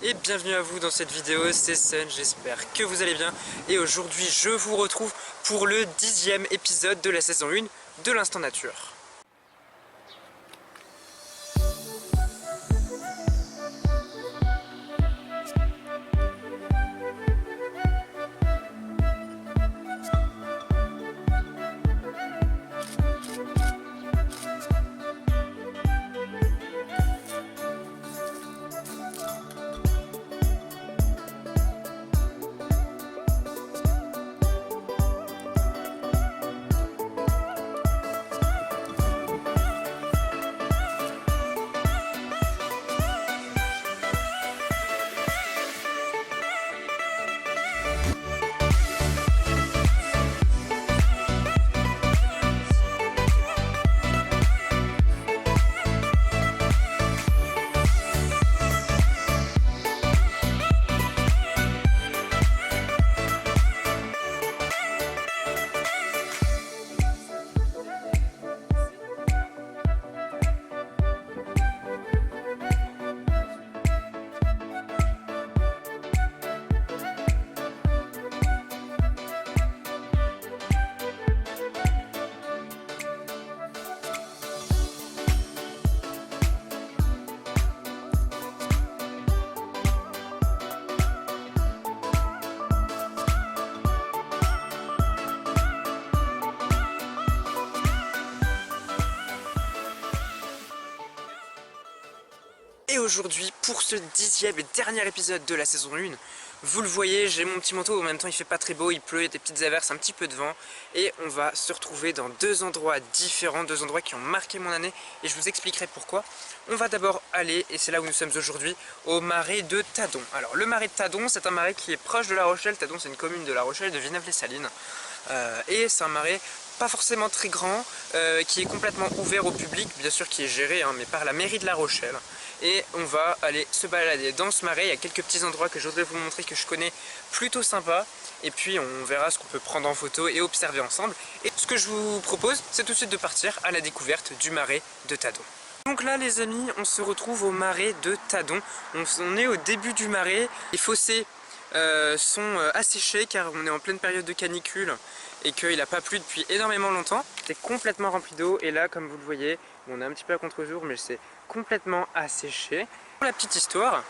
et bienvenue à vous dans cette vidéo, c'est Sun, j'espère que vous allez bien. Et aujourd'hui je vous retrouve pour le 10e épisode de la saison 1 de l'Instant Nature. Et aujourd'hui, pour ce 10e et dernier épisode de la saison 1, vous le voyez, j'ai mon petit manteau, en même temps il fait pas très beau, il pleut, il y a des petites averses, un petit peu de vent. Et on va se retrouver dans deux endroits différents, deux endroits qui ont marqué mon année, et je vous expliquerai pourquoi. On va d'abord aller, et c'est là où nous sommes aujourd'hui, au marais de Tadon. Alors le marais de Tadon, c'est un marais qui est proche de La Rochelle. Tadon, c'est une commune de La Rochelle, de Villeneuve-les-Salines. Et c'est un marais pas forcément très grand, qui est complètement ouvert au public, bien sûr qui est géré mais par la mairie de La Rochelle. Et on va aller se balader dans ce marais. Il y a quelques petits endroits que je voudrais vous montrer que je connais plutôt sympa. Et puis on verra ce qu'on peut prendre en photo et observer ensemble. Et ce que je vous propose, c'est tout de suite de partir à la découverte du marais de Tadon. Donc là les amis, on se retrouve au marais de Tadon. On est au début du marais. Les fossés sont asséchés car on est en pleine période de canicule et qu'il n'a pas plu depuis énormément longtemps. C'est complètement rempli d'eau et là comme vous le voyez, on est un petit peu à contre-jour mais c'est complètement asséché. Pour la petite histoire,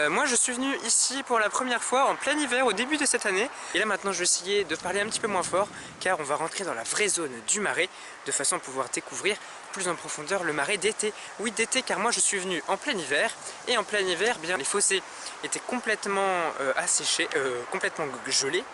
moi je suis venu ici pour la première fois en plein hiver au début de cette année. Et là maintenant je vais essayer de parler un petit peu moins fort car on va rentrer dans la vraie zone du marais de façon à pouvoir découvrir plus en profondeur le marais d'été. Oui, d'été, car moi je suis venu en plein hiver et en plein hiver bien les fossés étaient complètement asséchés, complètement gelés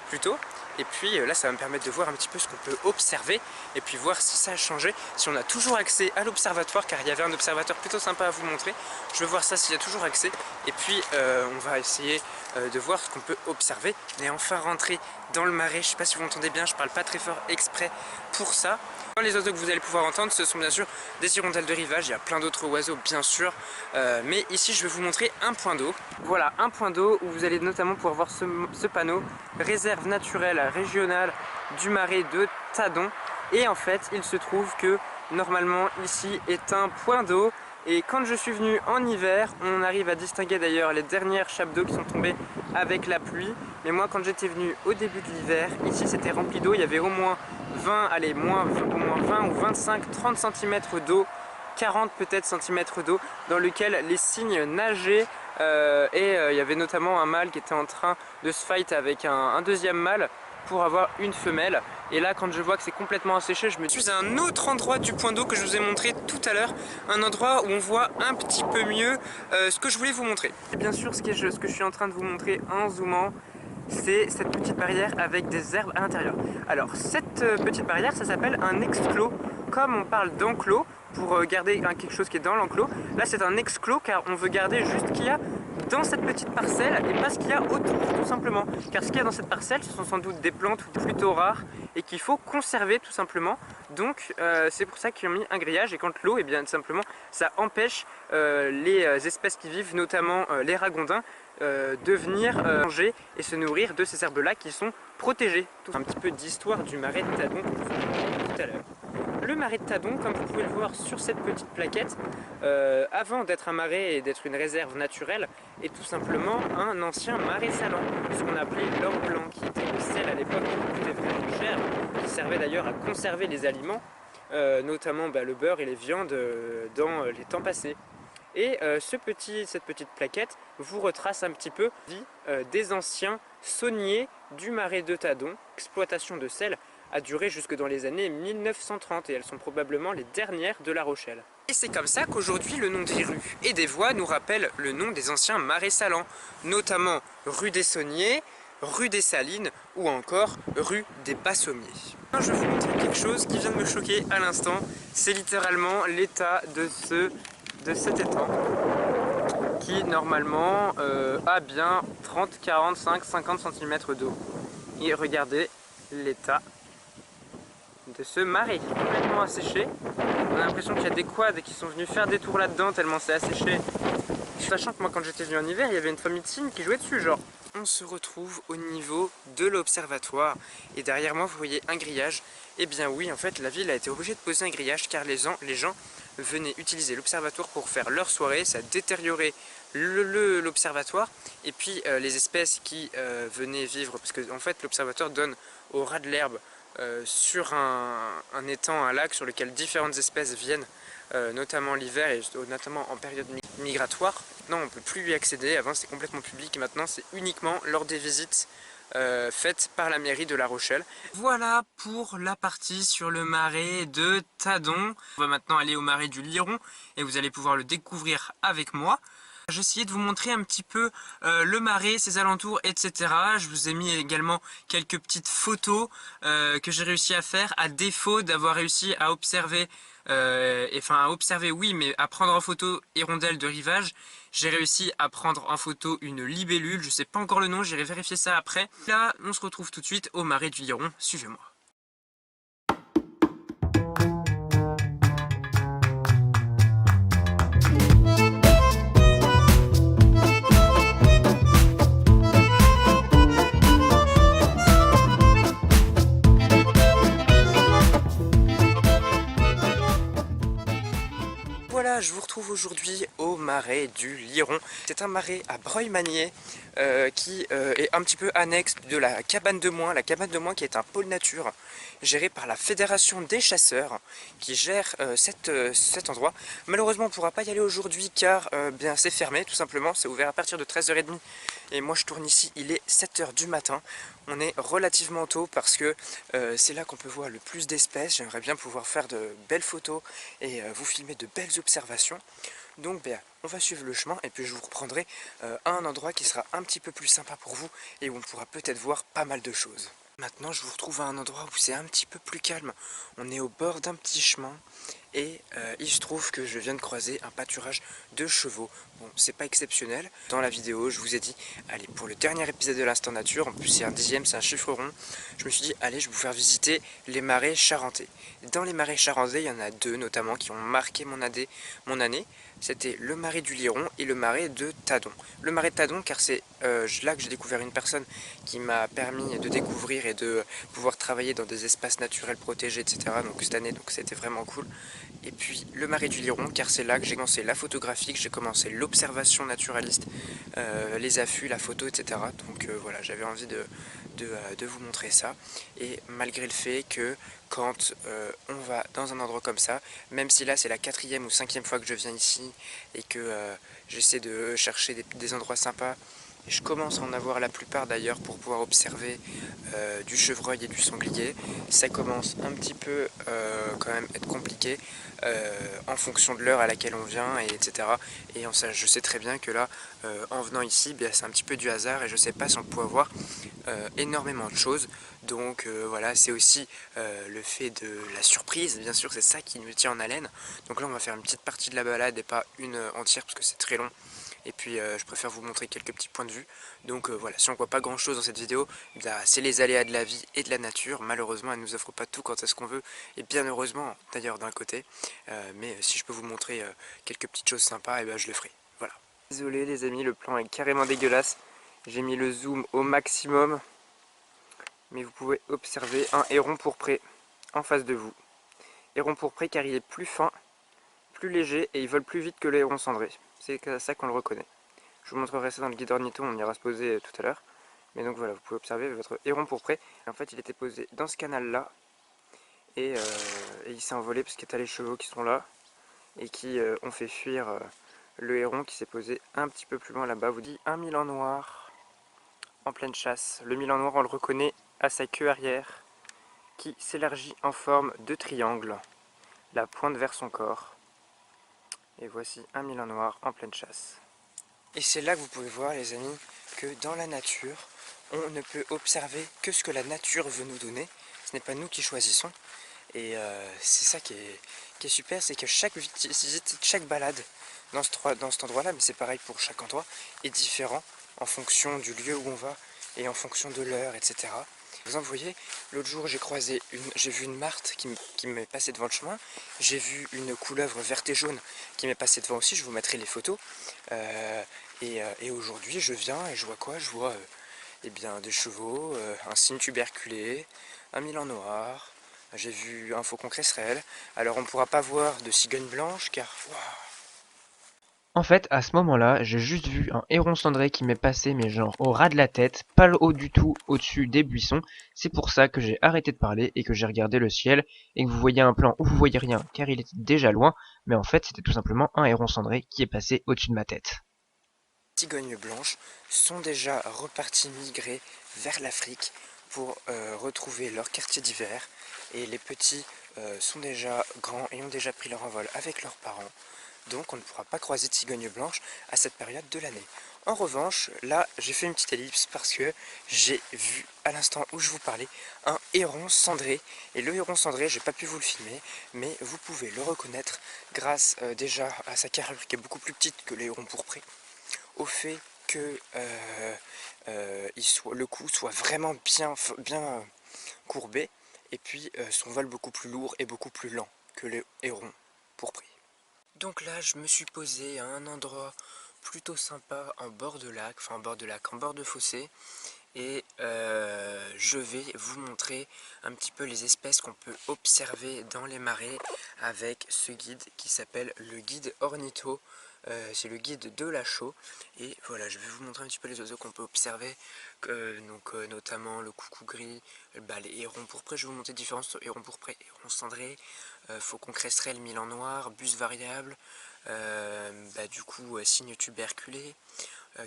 plutôt. Et puis là ça va me permettre de voir un petit peu ce qu'on peut observer et puis voir si ça a changé, si on a toujours accès à l'observatoire, car il y avait un observateur plutôt sympa à vous montrer. Je veux voir ça, s'il y a toujours accès, et puis on va essayer de voir ce qu'on peut observer. Et enfin rentrer dans le marais. Je sais pas si vous m'entendez bien, je parle pas très fort exprès pour ça. Les oiseaux que vous allez pouvoir entendre, ce sont bien sûr des hirondelles de rivage. Il y a plein d'autres oiseaux bien sûr, mais ici je vais vous montrer un point d'eau. Voilà, un point d'eau où vous allez notamment pouvoir voir ce panneau réserve naturelle régionale du marais de Tadon. Et en fait il se trouve que normalement ici est un point d'eau. Et quand je suis venu en hiver, on arrive à distinguer d'ailleurs les dernières chapes d'eau qui sont tombées avec la pluie. Mais moi quand j'étais venu au début de l'hiver, ici c'était rempli d'eau. Il y avait au moins 20, allez, au moins 20 ou 25, 30 cm d'eau, 40 peut-être centimètres d'eau, dans lequel les cygnes nageaient. Il y avait notamment un mâle qui était en train de se fight avec un deuxième mâle pour avoir une femelle. Et là quand je vois que c'est complètement asséché, je me suis à un autre endroit du point d'eau que je vous ai montré tout à l'heure, un endroit où on voit un petit peu mieux ce que je voulais vous montrer. Et bien sûr ce que je suis en train de vous montrer en zoomant, c'est cette petite barrière avec des herbes à l'intérieur. Alors cette petite barrière, ça s'appelle un exclos. Comme on parle d'enclos pour garder quelque chose qui est dans l'enclos, là c'est un exclos car on veut garder juste ce qu'il y a dans cette petite parcelle et pas ce qu'il y a autour, tout simplement. Car ce qu'il y a dans cette parcelle, ce sont sans doute des plantes plutôt rares et qu'il faut conserver tout simplement. Donc c'est pour ça qu'ils ont mis un grillage. Et quand l'eau, et bien tout simplement, ça empêche les espèces qui vivent, notamment les ragondins, de venir manger et se nourrir de ces herbes là qui sont protégées. Un petit peu d'histoire du marais de Tadon tout à l'heure. Le marais de Tadon, comme vous pouvez le voir sur cette petite plaquette, avant d'être un marais et d'être une réserve naturelle, est tout simplement un ancien marais salant, ce qu'on appelait l'or blanc, qui était le sel à l'époque qui coûtait vraiment cher, qui servait d'ailleurs à conserver les aliments, notamment le beurre et les viandes dans les temps passés. Et cette petite plaquette vous retrace un petit peu la vie des anciens sauniers du marais de Tadon. L'exploitation de sel a duré jusque dans les années 1930 et elles sont probablement les dernières de La Rochelle. Et c'est comme ça qu'aujourd'hui le nom des rues et des voies nous rappelle le nom des anciens marais salants, notamment rue des Sauniers, rue des Salines ou encore rue des Bassommiers. Je vais vous montrer quelque chose qui vient de me choquer à l'instant, c'est littéralement l'état de cet étang qui normalement a bien 30, 45, 50 cm d'eau. Et regardez l'état de ce marais, complètement asséché. On a l'impression qu'il y a des quads qui sont venus faire des tours là-dedans tellement c'est asséché. Sachant que moi quand j'étais venu en hiver, il y avait une famille de cygnes qui jouait dessus genre. On se retrouve au niveau de l'observatoire et derrière moi vous voyez un grillage. Et bien oui, en fait la ville a été obligée de poser un grillage car les gens venaient utiliser l'observatoire pour faire leur soirée, ça détériorait l'observatoire et puis les espèces qui venaient vivre, parce que en fait l'observatoire donne au ras de l'herbe sur un étang, un lac sur lequel différentes espèces viennent, notamment l'hiver et notamment en période migratoire. Non, on ne peut plus y accéder, avant c'était complètement public et maintenant c'est uniquement lors des visites faites par la mairie de La Rochelle. Voilà pour la partie sur le marais de Tadon. On va maintenant aller au marais du Liron et vous allez pouvoir le découvrir avec moi. J'ai essayé de vous montrer un petit peu le marais, ses alentours, etc. Je vous ai mis également quelques petites photos que j'ai réussi à faire, à défaut d'avoir réussi à observer, enfin à observer oui, mais à prendre en photo hirondelle de rivage. J'ai réussi à prendre en photo une libellule, je sais pas encore le nom, j'irai vérifier ça après. Là, on se retrouve tout de suite au marais du Liron, suivez-moi. Voilà, je vous retrouve aujourd'hui au marais du Liron. C'est un marais à Breuil-Manier qui est un petit peu annexe de la cabane de Moin. La cabane de Moin qui est un pôle nature géré par la Fédération des chasseurs qui gère cet endroit. Malheureusement on ne pourra pas y aller aujourd'hui car bien c'est fermé tout simplement. C'est ouvert à partir de 13h30 et moi je tourne ici, il est 7h du matin. On est relativement tôt parce que c'est là qu'on peut voir le plus d'espèces. J'aimerais bien pouvoir faire de belles photos et vous filmer de belles observations. Donc on va suivre le chemin et puis je vous reprendrai à un endroit qui sera un petit peu plus sympa pour vous et où on pourra peut-être voir pas mal de choses. Maintenant je vous retrouve à un endroit où c'est un petit peu plus calme. On est au bord d'un petit chemin et il se trouve que je viens de croiser un pâturage de chevaux. Bon, c'est pas exceptionnel. Dans la vidéo, je vous ai dit, allez, pour le dernier épisode de l'Instant Nature, en plus c'est un dixième, c'est un chiffre rond, je me suis dit, allez, je vais vous faire visiter les marais charentais. Dans les marais charentais, il y en a deux notamment qui ont marqué mon année. C'était le marais du Liron et le marais de Tadon. Le marais de Tadon, car c'est là que j'ai découvert une personne qui m'a permis de découvrir et de pouvoir travailler dans des espaces naturels protégés, etc. Donc cette année, donc c'était vraiment cool. Et puis le marais du Liron, car c'est là que j'ai commencé la photographie, que j'ai commencé l'observation naturaliste, les affûts, la photo, etc. Donc voilà, j'avais envie de vous montrer ça. Et malgré le fait que quand on va dans un endroit comme ça, même si là c'est la 4e ou 5e fois que je viens ici et que j'essaie de chercher des endroits sympas, et je commence à en avoir la plupart d'ailleurs pour pouvoir observer du chevreuil et du sanglier. Ça commence un petit peu quand même être compliqué en fonction de l'heure à laquelle on vient, et etc. Et je sais très bien que là, en venant ici, c'est un petit peu du hasard et je sais pas si on peut avoir énormément de choses. Donc voilà, c'est aussi le fait de la surprise, bien sûr, c'est ça qui nous tient en haleine. Donc là on va faire une petite partie de la balade et pas une entière parce que c'est très long. Et puis je préfère vous montrer quelques petits points de vue. Donc voilà, si on voit pas grand chose dans cette vidéo, c'est les aléas de la vie et de la nature. Malheureusement elle nous offre pas tout quand est-ce qu'on veut, et bien heureusement d'ailleurs d'un côté. Mais si je peux vous montrer quelques petites choses sympas, et je le ferai. Voilà. Désolé les amis, le plan est carrément dégueulasse. J'ai mis le zoom au maximum. Mais vous pouvez observer un héron pourpré en face de vous. héron pourpré car il est plus fin, plus léger et il vole plus vite que le héron cendré. C'est comme ça qu'on le reconnaît. Je vous montrerai ça dans le guide ornitho, on ira se poser tout à l'heure. Mais donc voilà, vous pouvez observer votre héron pourpré. En fait, il était posé dans ce canal-là et il s'est envolé parce qu'il y a les chevaux qui sont là et qui ont fait fuir le héron qui s'est posé un petit peu plus loin là-bas. Vous dit un milan noir en pleine chasse. Le milan noir, on le reconnaît à sa queue arrière qui s'élargit en forme de triangle, la pointe vers son corps. Et voici un milan noir en pleine chasse. Et c'est là que vous pouvez voir, les amis, que dans la nature, on ne peut observer que ce que la nature veut nous donner. Ce n'est pas nous qui choisissons. Et c'est ça qui est super, c'est que chaque visite, chaque balade dans cet endroit-là, mais c'est pareil pour chaque endroit, est différent en fonction du lieu où on va et en fonction de l'heure, etc. Par exemple, vous voyez, l'autre jour j'ai vu une martre qui m'est passée devant le chemin, j'ai vu une couleuvre verte et jaune qui m'est passée devant aussi, je vous mettrai les photos. Et aujourd'hui, je viens et je vois quoi? Je vois eh bien, des chevaux, un cygne tuberculé, un milan noir, j'ai vu un faucon cresserelle. Alors on ne pourra pas voir de cigogne blanche car... Wow. En fait, à ce moment-là, j'ai juste vu un héron cendré qui m'est passé, mais genre au ras de la tête, pas le haut du tout, au-dessus des buissons. C'est pour ça que j'ai arrêté de parler et que j'ai regardé le ciel, et que vous voyez un plan où vous voyez rien, car il était déjà loin, mais en fait c'était tout simplement un héron cendré qui est passé au-dessus de ma tête. Les cigognes blanches sont déjà reparties migrer vers l'Afrique pour retrouver leur quartier d'hiver, et les petits sont déjà grands et ont déjà pris leur envol avec leurs parents. Donc on ne pourra pas croiser de cigognes blanches à cette période de l'année. En revanche, là j'ai fait une petite ellipse parce que j'ai vu à l'instant où je vous parlais un héron cendré. Et le héron cendré, j'ai pas pu vous le filmer, mais vous pouvez le reconnaître grâce déjà à sa carrure qui est beaucoup plus petite que le héron pourpré, au fait que le cou soit vraiment bien courbé, et puis son vol beaucoup plus lourd et beaucoup plus lent que le héron pourpré. Donc là, je me suis posé à un endroit plutôt sympa en bord de lac, enfin en bord de fossé, et je vais vous montrer un petit peu les espèces qu'on peut observer dans les marais avec ce guide qui s'appelle le guide ornitho. C'est le guide de la chaux, et voilà, je vais vous montrer un petit peu les oiseaux qu'on peut observer, notamment le coucou gris, les hérons pourprés. Je vais vous montrer différents hérons pourprés, hérons cendrés, faucon cresserelle, milan noir, bus variable, du coup cygne tuberculé.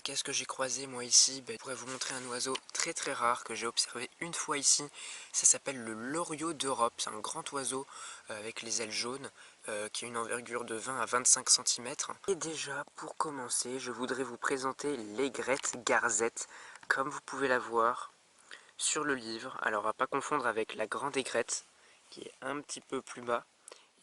Qu'est-ce que j'ai croisé moi ici? Je pourrais vous montrer un oiseau très très rare que j'ai observé une fois ici. Ça s'appelle le loriot d'Europe. C'est un grand oiseau avec les ailes jaunes qui a une envergure de 20 à 25 cm. Et déjà pour commencer, je voudrais vous présenter l'aigrette garzette, comme vous pouvez la voir sur le livre. Alors à pas confondre avec la grande aigrette qui est un petit peu plus bas,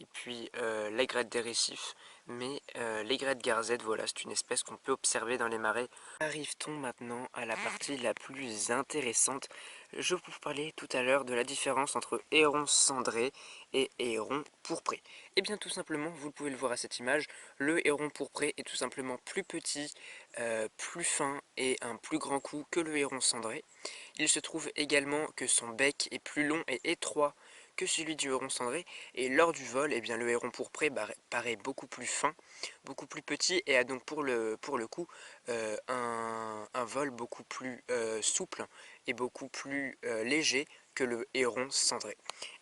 et puis l'aigrette des récifs, mais l'aigrette garzette, voilà, c'est une espèce qu'on peut observer dans les marais. Arrive-t-on maintenant à la partie la plus intéressante? Je vous parlais tout à l'heure de la différence entre héron cendré et héron pourpré. Et bien tout simplement, vous pouvez le voir à cette image, le héron pourpré est tout simplement plus petit, plus fin et un plus grand cou que le héron cendré. Il se trouve également que son bec est plus long et étroit que celui du héron cendré, et lors du vol, eh bien, le héron pourpré paraît beaucoup plus fin, beaucoup plus petit, et a donc pour le coup un vol beaucoup plus souple et beaucoup plus léger que le héron cendré.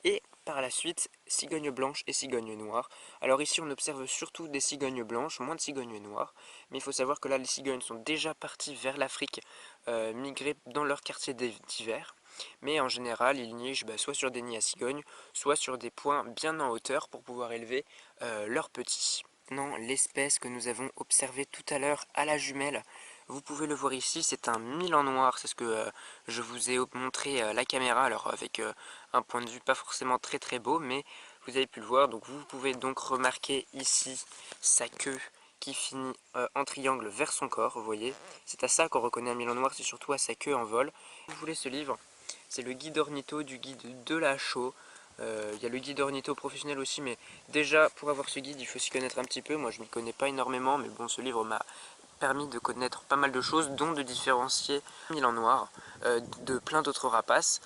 Et par la suite, cigogne blanche et cigogne noire. Alors ici on observe surtout des cigognes blanches, moins de cigognes noires, mais il faut savoir que là les cigognes sont déjà parties vers l'Afrique, migrer dans leur quartier d'hiver. Mais en général, ils nichent soit sur des nids à cigognes, soit sur des points bien en hauteur pour pouvoir élever leurs petits. Maintenant, l'espèce que nous avons observée tout à l'heure à la jumelle, vous pouvez le voir ici, c'est un milan noir, c'est ce que je vous ai montré à la caméra, alors avec un point de vue pas forcément très très beau, mais vous avez pu le voir. Donc vous pouvez donc remarquer ici sa queue qui finit en triangle vers son corps, vous voyez. C'est à ça qu'on reconnaît un milan noir, c'est surtout à sa queue en vol. Si vous voulez ce livre, c'est le guide ornitho du guide de la chaux. Il y a le guide ornitho professionnel aussi, mais déjà pour avoir ce guide il faut s'y connaître un petit peu. Moi je ne m'y connais pas énormément, mais bon, ce livre m'a permis de connaître pas mal de choses, dont de différencier milan noir de plein d'autres rapaces.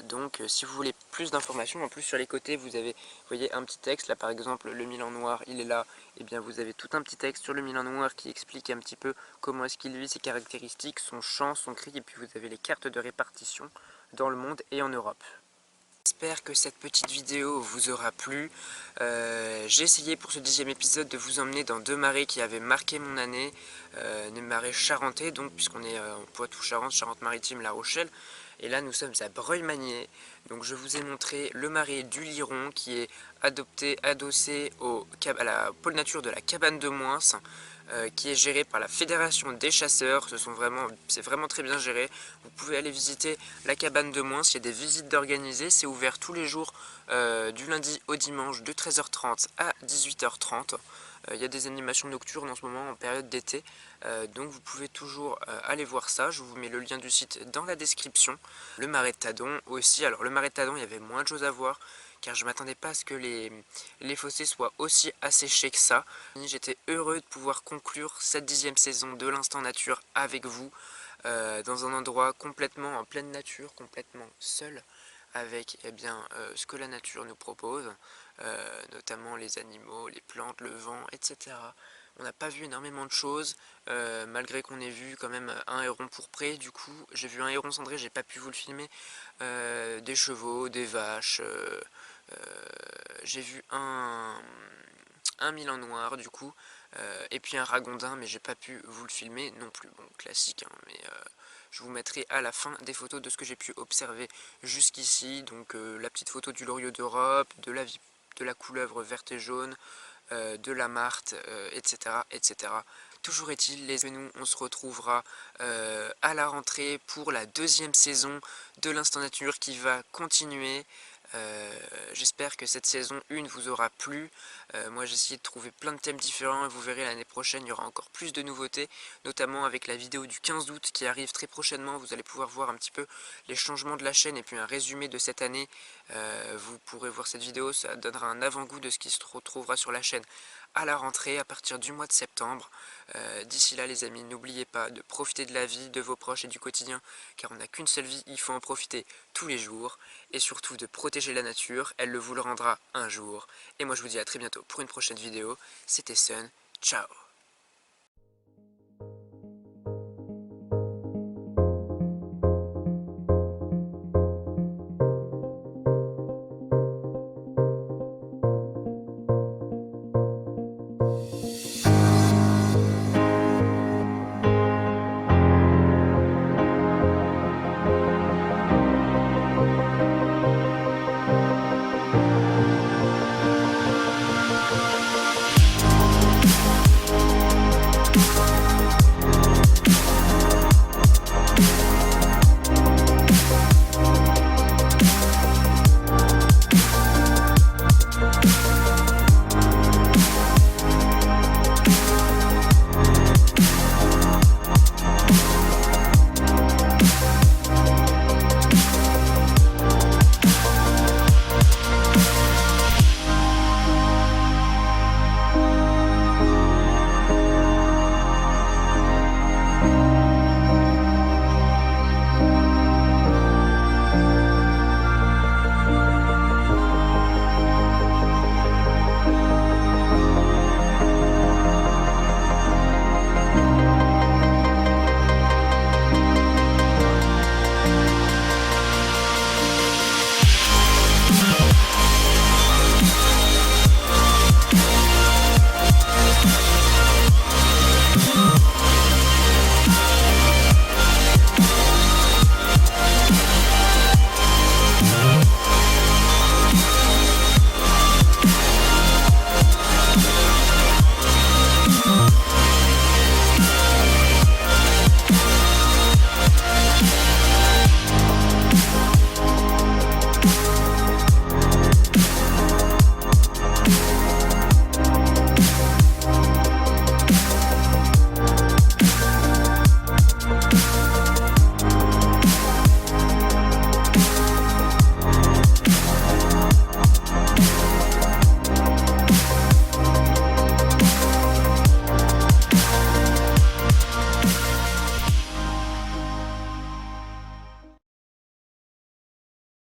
Donc si vous voulez plus d'informations, en plus sur les côtés vous avez, vous voyez, un petit texte, là par exemple le Milan noir il est là, et bien vous avez tout un petit texte sur le Milan noir qui explique un petit peu comment est-ce qu'il vit, ses caractéristiques, son chant, son cri, et puis vous avez les cartes de répartition dans le monde et en Europe. J'espère que cette petite vidéo vous aura plu. J'ai essayé pour ce 10e épisode de vous emmener dans deux marées qui avaient marqué mon année, des marées charentais, donc puisqu'on est en Poitou-Charentes, Charente-Maritime, La Rochelle, et là nous sommes à Breuil-Magnier. Donc je vous ai montré le marais du Liron qui est adossé à la pôle nature de la Cabane de Moins, qui est géré par la Fédération des chasseurs. C'est vraiment très bien géré. Vous pouvez aller visiter la Cabane de Moins, il y a des visites d'organiser, c'est ouvert tous les jours du lundi au dimanche de 13h30 à 18h30. Il y a des animations nocturnes en ce moment en période d'été, donc vous pouvez toujours aller voir ça. Je vous mets le lien du site dans la description. Le marais de Tadon aussi, alors le marais de Tadon il y avait moins de choses à voir, car je ne m'attendais pas à ce que les fossés soient aussi asséchés que ça. J'étais heureux de pouvoir conclure cette 10e saison de l'Instant Nature avec vous, dans un endroit complètement en pleine nature, complètement seul, avec ce que la nature nous propose, notamment les animaux, les plantes, le vent, etc. On n'a pas vu énormément de choses, malgré qu'on ait vu quand même un héron pourpré. Du coup j'ai vu un héron cendré, j'ai pas pu vous le filmer, des chevaux, des vaches, j'ai vu un milan noir du coup, et puis un ragondin, mais j'ai pas pu vous le filmer non plus. Bon, classique, hein, mais je vous mettrai à la fin des photos de ce que j'ai pu observer jusqu'ici. Donc la petite photo du loriot d'Europe, de la couleuvre verte et jaune, de la marthe, etc., etc. Toujours est-il, les amis, nous on se retrouvera à la rentrée pour la 2e saison de l'Instant Nature qui va continuer. J'espère que cette saison 1 vous aura plu. Moi j'ai essayé de trouver plein de thèmes différents, et vous verrez l'année prochaine il y aura encore plus de nouveautés, notamment avec la vidéo du 15 août qui arrive très prochainement. Vous allez pouvoir voir un petit peu les changements de la chaîne et puis un résumé de cette année. Vous pourrez voir cette vidéo, ça donnera un avant-goût de ce qui se retrouvera sur la chaîne à la rentrée à partir du mois de septembre. D'ici là les amis, n'oubliez pas de profiter de la vie, de vos proches et du quotidien, car on n'a qu'une seule vie, il faut en profiter tous les jours, et surtout de protéger la nature, elle vous le rendra un jour. Et moi je vous dis à très bientôt pour une prochaine vidéo. C'était Sun, ciao.